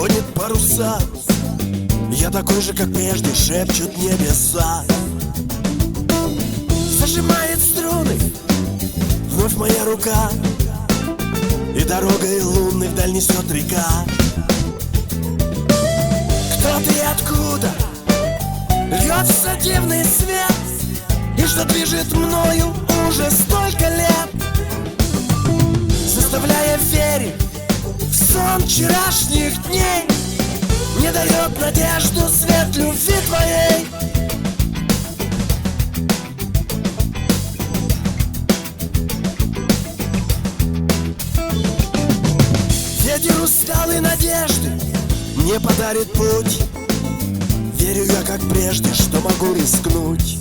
поднят паруса. Я такой же, как прежде, шепчут небеса. Зажимает струны вновь моя рука, и дорогой лунной вдаль несет река. Кто ты и откуда? Льется дивный свет, и что движет мною уже столько лет, заставляя верить в сон вчерашних дней, не дает надежду свет любви твоей. Ветер усталой надежды мне подарит путь. Верю я, как прежде, что могу рискнуть.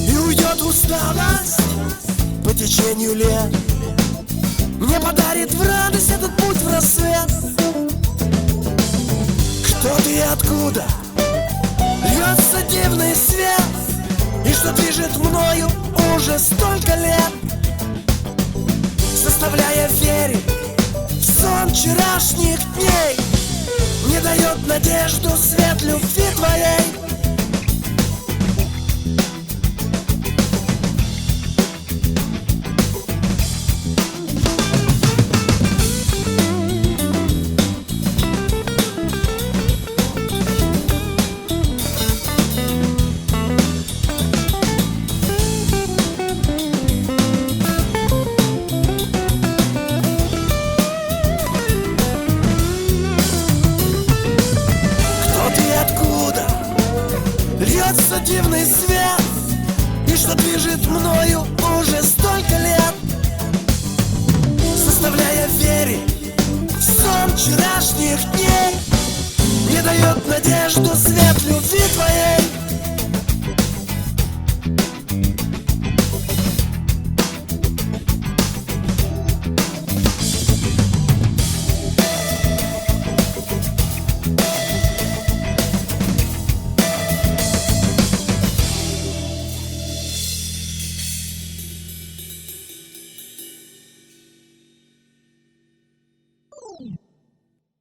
И уйдет усталость по течению лет, мне подарит в радость этот путь в рассвет. Кто ты и откуда? Льется дивный свет, и что движет мною уже столько лет, заставляя верить в сон вчерашних дней, не дает надежду свет любви твоей. Льется дивный свет, и что движет мною уже столько лет, заставляя верить в сон вчерашних дней, не дает надежду свет